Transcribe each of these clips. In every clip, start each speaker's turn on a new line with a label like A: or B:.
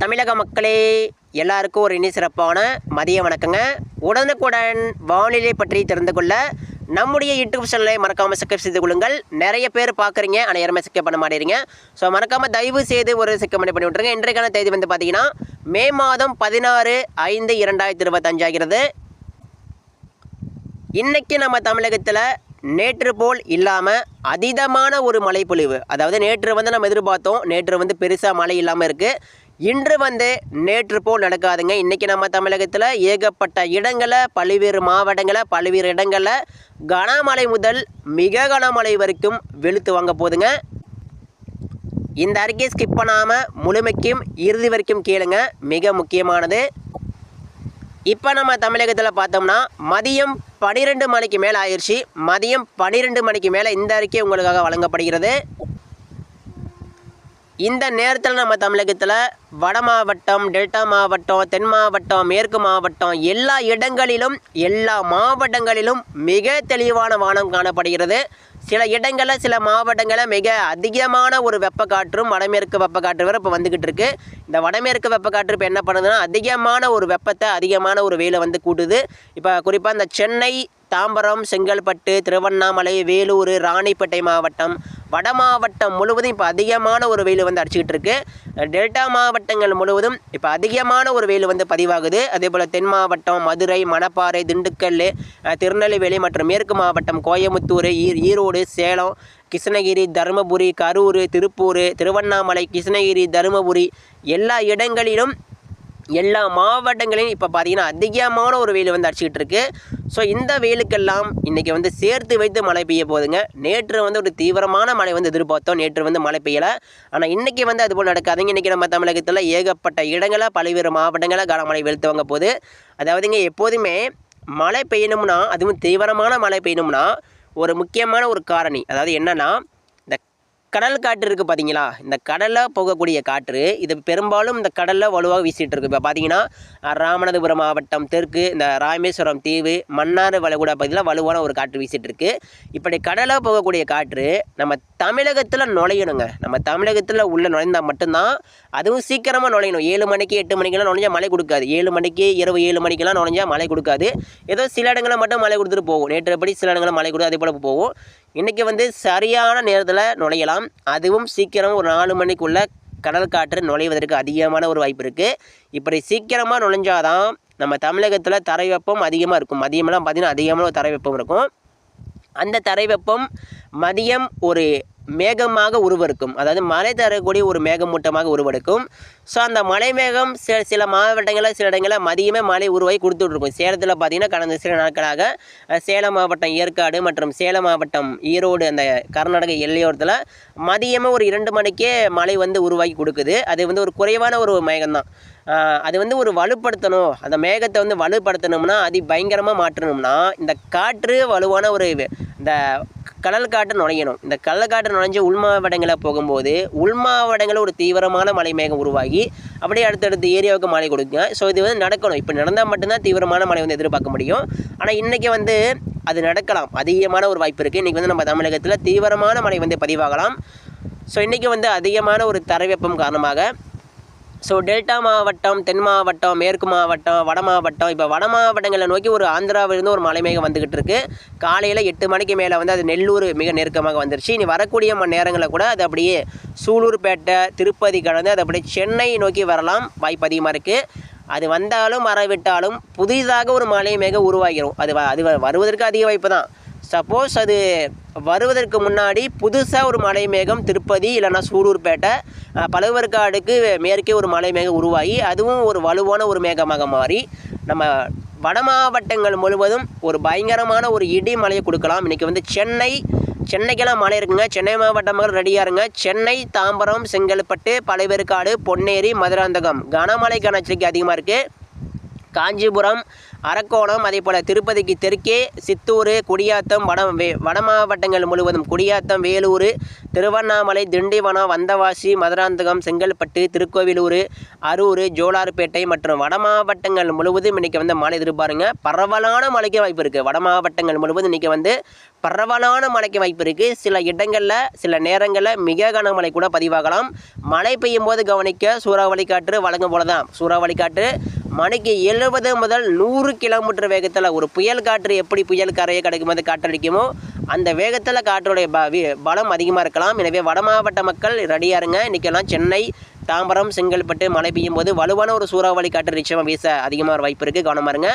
A: தமிழக மக்களே எல்லாருக்கும் ஒரு இனி சிறப்பான மதிய வணக்கங்க. உடனுக்குடன் வானிலை பற்றி தெரிந்து கொள்ள நம்முடைய யூடியூப் சேனலை மறக்காமல் சப்ஸ்கிரைப் செய்து கொள்ளுங்கள். நிறைய பேர் பார்க்குறீங்க, ஆனால் யாருமே சப்ஸ்கிரைப் பண்ண மாட்டேறீங்க. ஸோ மறக்காமல் தயவு செய்து ஒரு சப்ஸ்கிரைப் பண்ணி விட்ருங்க. இன்றைக்கான தேதி வந்து பார்த்தீங்கன்னா மே மாதம் 16/5/2025 ஆகிறது. இன்றைக்கி நம்ம தமிழகத்தில் நேற்று போல் இல்லாமல் அதீதமான ஒரு மழைப்பொழிவு, அதாவது நேற்று வந்து நம்ம எதிர்பார்த்தோம், நேற்று வந்து பெருசாக மழை இல்லாமல் இருக்குது. இன்று வந்து நேற்று போல் நடக்காதுங்க. இன்றைக்கி நம்ம தமிழகத்தில் ஏகப்பட்ட இடங்களில், பல்வேறு மாவட்டங்களில், பல்வேறு இடங்களில் கனமழை முதல் மிக கனமழை வரைக்கும் வெளுத்து வாங்க போதுங்க. இந்த அறிக்கையை ஸ்கிப் பண்ணாமல் முழுமைக்கும் இறுதி வரைக்கும் கேளுங்க, மிக முக்கியமானது. இப்போ நம்ம தமிழகத்தில் பார்த்தோம்னா மதியம் 12 மணிக்கு மேலே ஆயிடுச்சு. மதியம் 12 மணிக்கு மேலே இந்த அறிக்கை உங்களுக்காக வழங்கப்படுகிறது. இந்த நேரத்தில் நம்ம தமிழகத்தில் வட மாவட்டம், டெல்டா மாவட்டம், தென் மாவட்டம், மேற்கு மாவட்டம் எல்லா இடங்களிலும், எல்லா மாவட்டங்களிலும் மிக தெளிவான வானம் காணப்படுகிறது. சில இடங்களில், சில மாவட்டங்களில் மிக அதிகமான ஒரு வெப்பக்காற்றும் வடமேற்கு வெப்பக்காற்று வரை இப்போ வந்துக்கிட்டு இருக்குது. இந்த வடமேற்கு வெப்பக்காற்று இப்போ என்ன பண்ணுதுன்னா அதிகமான ஒரு வெப்பத்தை, அதிகமான ஒரு வெயிலை வந்து கூட்டுது. இப்போ குறிப்பாக இந்த சென்னை, தாம்பரம், செங்கல்பட்டு, திருவண்ணாமலை, வேலூர், ராணிப்பேட்டை மாவட்டம், வட மாவட்டம் முழுவதும் இப்போ அதிகமான ஒரு வெயில் வந்து அடிச்சுக்கிட்டு இருக்குது. டெல்டா மாவட்டங்கள் முழுவதும் இப்போ அதிகமான ஒரு வெயில் வந்து பதிவாகுது. அதே போல் தென் மாவட்டம் மதுரை, மணப்பாறை, திண்டுக்கல், திருநெல்வேலி மற்றும் மேற்கு மாவட்டம் கோயமுத்தூர், ஈரோடு, சேலம், கிருஷ்ணகிரி, தருமபுரி, கரூர், திருப்பூர், திருவண்ணாமலை, கிருஷ்ணகிரி, தருமபுரி எல்லா இடங்களிலும், எல்லா மாவட்டங்களையும் இப்போ பார்த்திங்கன்னா அதிகமான ஒரு வெயில் வந்து அடிச்சுக்கிட்டு இருக்குது. ஸோ இந்த வெயிலுக்கெல்லாம் இன்றைக்கி வந்து சேர்த்து வைத்து மழை பெய்ய போகுதுங்க. நேற்று வந்து ஒரு தீவிரமான மழை வந்து எதிர்பார்த்தோம், நேற்று வந்து மழை பெய்யலை. ஆனால் இன்றைக்கி வந்து அதுபோல் நடக்காதுங்க. இன்றைக்கி நம்ம தமிழகத்தில் ஏகப்பட்ட இடங்களில், பல்வேறு மாவட்டங்களில் கனமழை வெளுத்து வாங்க போகுது. அதாவதுங்க எப்போதுமே மழை பெய்யணும்னா, அதுவும் தீவிரமான மழை பெய்யணும்னா ஒரு முக்கியமான ஒரு காரணி, அதாவது என்னென்னா கடல் காற்று இருக்குது பார்த்தீங்களா, இந்த கடலில் போகக்கூடிய காற்று இது பெரும்பாலும் இந்த கடலில் வலுவாக வீசிகிட்டு இருக்குது. இப்போ பார்த்தீங்கன்னா ராமநாதபுரம் மாவட்டம் தெற்கு, இந்த ராமேஸ்வரம் தீவு, மன்னார் வளைகுடா பகுதியில் வலுவான ஒரு காற்று வீசிகிட்டு இருக்குது. இப்படி கடலில் போகக்கூடிய காற்று நம்ம தமிழகத்தில் நுழையணுங்க. நம்ம தமிழகத்தில் உள்ள நுழைந்தால் மட்டும்தான், அதுவும் சீக்கிரமாக நுழையணும். 7 மணிக்கு 8 மணிக்கெல்லாம் நுழைஞ்சால் மழை கொடுக்காது. 7 மணிக்கு, இரவு 7 மணிக்கெல்லாம் நுழைஞ்சால் மழை கொடுக்காது. ஏதோ சில இடங்களில் மட்டும் மழை கொடுத்துட்டு போகும். நேற்றுப்படி சில இடங்களில் மழை கொடுத்து அதே போல் போகும். இன்றைக்கி வந்து சரியான நேரத்தில் நுழையலாம். அதுவும் சீக்கிரம் ஒரு 4 மணிக்குள்ளே கடல் காற்று நுழைவதற்கு அதிகமான ஒரு வாய்ப்பு இருக்குது. இப்படி சீக்கிரமாக நுழைஞ்சாதான் நம்ம தமிழகத்தில் தரை வெப்பம் அதிகமாக இருக்கும். மதியமெல்லாம் பார்த்திங்கன்னா அதிகமான ஒரு தரை வெப்பம் இருக்கும். அந்த தரை வெப்பம் மதியம் ஒரு மேகமாக உருவெடுக்கும், அதாவது மழை தரக்கூடிய ஒரு மேகமூட்டமாக உருவெடுக்கும். ஸோ அந்த மழை மேகம் சில மாவட்டங்களில், சில இடங்களில் மதியமே மழை உருவாகி கொடுத்துட்ருக்கும். சேலத்தில் பார்த்திங்கன்னா கடந்த சில நாட்களாக சேலம் மாவட்டம் ஏற்காடு மற்றும் சேலம் மாவட்டம் ஈரோடு, அந்த கர்நாடக எல்லையோரத்தில் மதியமே ஒரு 2 மணிக்கே மழை வந்து உருவாகி கொடுக்குது. அது வந்து ஒரு குறைவான ஒரு மேகம்தான். அது வந்து ஒரு வலுப்படுத்தணும், அந்த மேகத்தை வந்து வலுப்படுத்தணும்னா, அது பயங்கரமாக மாற்றணும்னா இந்த காற்று வலுவான ஒரு இந்த கடல் காற்று நுழையணும். இந்த கடல் காற்று நுழைஞ்சு உள் மாவட்டங்களில் போகும்போது உள் மாவட்டங்களில் ஒரு தீவிரமான மழை மேகம் உருவாகி அப்படியே அடுத்தடுத்த ஏரியாவுக்கு மழை கொடுக்குங்க. ஸோ இது வந்து நடக்கணும். இப்போ நடந்தால் மட்டும்தான் தீவிரமான மழை வந்து எதிர்பார்க்க முடியும். ஆனால் இன்றைக்கி வந்து அது நடக்கலாம், அதிகமான ஒரு வாய்ப்பு இருக்குது. இன்றைக்கி வந்து நம்ம தமிழகத்தில் தீவிரமான மழை வந்து பதிவாகலாம். ஸோ இன்றைக்கி வந்து அதிகமான ஒரு தரை வெப்பம் காரணமாக ஸோ டெல்டா மாவட்டம், தென் மாவட்டம், மேற்கு மாவட்டம், வட மாவட்டம், இப்போ வட மாவட்டங்களை நோக்கி ஒரு ஆந்திராவிலிருந்து ஒரு மழை மேகம் வந்துக்கிட்டு இருக்குது. காலையில் 8 மணிக்கு மேலே வந்து அது நெல்லூர் மிக நெருக்கமாக வந்துருச்சு. இனி வரக்கூடிய நேரங்களில் கூட அது அப்படியே சூலூர்பேட்டை, திருப்பதி கடந்து அது அப்படியே சென்னை நோக்கி வரலாம், வாய்ப்பு அதிகமாக இருக்குது. அது வந்தாலும் வரவிட்டாலும் புதிதாக ஒரு மழை மேகம் உருவாகிடும். அது வருவதற்கு அதிக வாய்ப்பு தான். சப்போஸ் அது வருவதற்கு முன்னாடி புதுசாக ஒரு மலை மேகம் திருப்பதி இல்லைனா சூலூர்பேட்டை, பழவர்காடுக்கு மேற்கே ஒரு மலை மேகம் உருவாகி அதுவும் ஒரு வலுவான ஒரு மேகமாக மாறி நம்ம வட மாவட்டங்கள் முழுவதும் ஒரு பயங்கரமான ஒரு இடி மழையை கொடுக்கலாம். இன்றைக்கி வந்து சென்னைக்கெல்லாம் மழை இருக்குங்க. சென்னை மாவட்டமாக ரெடியாக இருங்க. சென்னை, தாம்பரம், செங்கல்பட்டு, பழவர்காடு, பொன்னேரி, மதுராந்தகம் கனமழை எச்சரிக்கை அதிகமாக இருக்குது. காஞ்சிபுரம், அரக்கோணம், அதே போல் திருப்பதிக்கு தெற்கே சித்தூர், குடியாத்தம், வட மாவட்டங்கள் முழுவதும் குடியாத்தம், வேலூர், திருவண்ணாமலை, திண்டிவனம், வந்தவாசி, மதுராந்தகம், செங்கல்பட்டு, திருக்கோவிலூர், அரூர், ஜோலார்பேட்டை மற்றும் வட மாவட்டங்கள் முழுவதும் இன்றைக்கி வந்து மழை எதிர்பாருங்க. பரவலான மழைக்கு வாய்ப்பு இருக்குது. வட மாவட்டங்கள் முழுவதும் இன்றைக்கி வந்து பரவலான மழைக்கு வாய்ப்பு இருக்குது. சில இடங்களில் சில நேரங்களில் மிக கனமழை கூட பதிவாகலாம். மழை பெய்யும் போது கவனிக்க சூறாவளி காற்று வழங்கும் போல தான். சூறாவளி காற்று மணிக்கு 70 முதல் 100 கிலோமீட்டர் வேகத்தில் ஒரு புயல் காற்று எப்படி புயல் கரையை கிடைக்கும் போது காற்றடிக்குமோ அந்த வேகத்தில் காற்றுடைய பலம் அதிகமாக இருக்கலாம். எனவே வட மாவட்ட மக்கள் ரெடியாக இருங்க. இன்றைக்கெல்லாம் சென்னை, தாம்பரம், செங்கல்பட்டு மழை பெய்யும் போது வலுவான ஒரு சூறாவளி காற்று நிச்சயமாக வீச அதிகமாக வாய்ப்பு இருக்குது. கவனமாக இருங்க.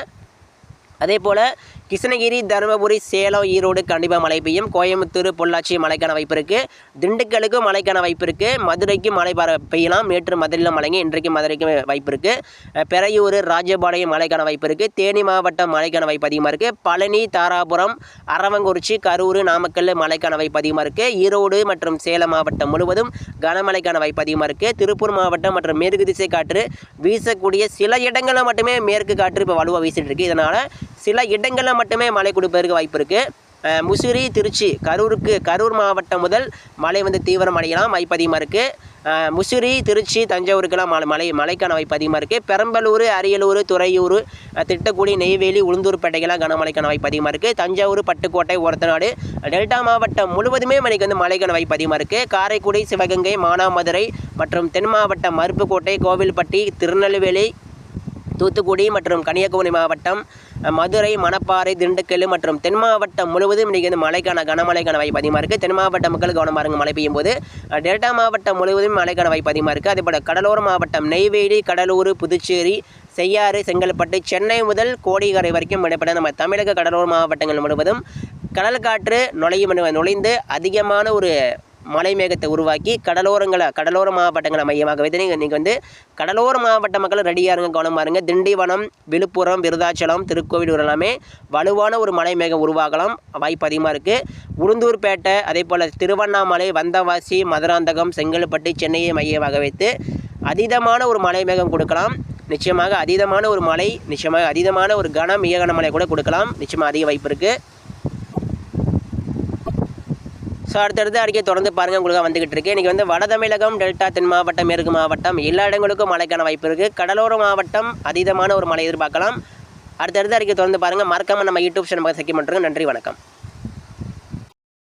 A: அதே போல் கிருஷ்ணகிரி, தருமபுரி, சேலம், ஈரோடு கண்டிப்பாக மழை பெய்யும். கோயம்புத்தூர், பொள்ளாச்சி மழைக்கான வாய்ப்பு இருக்குது. திண்டுக்கலுக்கும் மழைக்கான வாய்ப்பு இருக்குது. மதுரைக்கு மழை பெய்யலாம். நேற்று மதுரையில் மழைங்க, இன்றைக்கு மதுரைக்கு வாய்ப்பு இருக்குது. பெரையூர், ராஜபாளையம் மழைக்கான வாய்ப்பு இருக்குது. தேனி மாவட்டம் மழைக்கான வாய்ப்பு அதிகமாக இருக்குது. பழனி, தாராபுரம், அரவங்குறிச்சி, கரூர், நாமக்கல் மழைக்கான வாய்ப்பு அதிகமாக இருக்குது. ஈரோடு மற்றும் சேலம் மாவட்டம் முழுவதும் கனமழைக்கான வாய்ப்பு அதிகமாக இருக்குது. திருப்பூர் மாவட்டம் மற்றும் மேற்கு திசை காற்று வீசக்கூடிய சில இடங்களில் மட்டுமே மேற்கு காற்று இப்போ வலுவாக வீசிட்டு இருக்குது. இதனால் சில இடங்களில் மட்டுமே மழை கொடுப்பதற்கு வாய்ப்பு இருக்குது. முசிறி, திருச்சி, கரூர் மாவட்டம் முதல் மழை வந்து தீவிரம் அடையலாம், வாய்ப்பு அதிகமாக இருக்குது. முசிறி, திருச்சி, தஞ்சாவூருக்கெல்லாம் மழைக்கான வாய்ப்பு அதிகமாக இருக்குது. பெரம்பலூர், அரியலூர், துறையூர், திட்டக்குடி, நெய்வேலி, உளுந்தூர்பேட்டைக்கெல்லாம் கனமழைக்கான வாய்ப்பு அதிகமாக இருக்குது. தஞ்சாவூர், பட்டுக்கோட்டை, ஒரத்தநாடு, டெல்டா மாவட்டம் முழுவதுமே மணிக்கு வந்து மழைக்கான வாய்ப்பு அதிகமாக இருக்குது. காரைக்குடி, சிவகங்கை, மானாமதுரை மற்றும் தென் மாவட்டம் அருப்புக்கோட்டை, கோவில்பட்டி, திருநெல்வேலி, தூத்துக்குடி மற்றும் கன்னியாகுமரி மாவட்டம், மதுரை, மணப்பாறை, திண்டுக்கல் மற்றும் தென் மாவட்டம் முழுவதும் இன்றைக்கி வந்து கனமழைக்கான வாய்ப்பு அதிகமாக இருக்குது. தென் மாவட்ட மக்கள் கவனமாக இருங்க மழை பெய்யும் போது. டெல்டா மாவட்டம் முழுவதும் மழைக்கான வாய்ப்பு அதிகமாக இருக்குது. அதேபோல் கடலோர மாவட்டம் நெய்வேலி, கடலூர், புதுச்சேரி, செய்யாறு, செங்கல்பட்டு, சென்னை முதல் கோடிக்கரை வரைக்கும் இடப்பட்ட நம்ம தமிழக கடலோர மாவட்டங்கள் முழுவதும் கடல் காற்று நுழைந்து அதிகமான ஒரு மலை மேகத்தை உருவாக்கி கடலோர மாவட்டங்களை மையமாக வைத்து நீங்கள் வந்து கடலோர மாவட்ட மக்கள் ரெடியாக இருங்க, கவனமாக இருங்க. திண்டிவனம், விழுப்புரம், விருதாச்சலம், திருக்கோவிலூர் எல்லாமே வலுவான ஒரு மலை மேகம் உருவாகலாம், வாய்ப்பு அதிகமாக இருக்குது. உளுந்தூர்பேட்டை, அதே போல் திருவண்ணாமலை, வந்தவாசி, மதுராந்தகம், செங்கல்பட்டு, சென்னையை மையமாக வைத்து அதீதமான ஒரு மலை மேகம் கொடுக்கலாம். நிச்சயமாக அதீதமான ஒரு மழை, நிச்சயமாக அதீதமான ஒரு மிக கனமழை கூட கொடுக்கலாம். நிச்சயமாக அதிக வாய்ப்பு இருக்குது. ஸோ அடுத்தடுத்து அறிக்கை தொடர்ந்து பாருங்கள், உங்களுக்கு வந்துக்கிட்டு இருக்கு. இன்றைக்கி வந்து வட தமிழகம், டெல்டா, தென் மாவட்டம், மேற்கு மாவட்டம் எல்லா இடங்களுக்கும் மழைக்கான வாய்ப்பு இருக்குது. கடலோர மாவட்டம் அதீதமான ஒரு மழை எதிர்பார்க்கலாம். அடுத்தடுத்து அறிக்கை தொடர்ந்து பாருங்கள். மறக்காமல் நம்ம யூடியூப் சேனல் செக் பண்ணுறோங்க. நன்றி, வணக்கம்.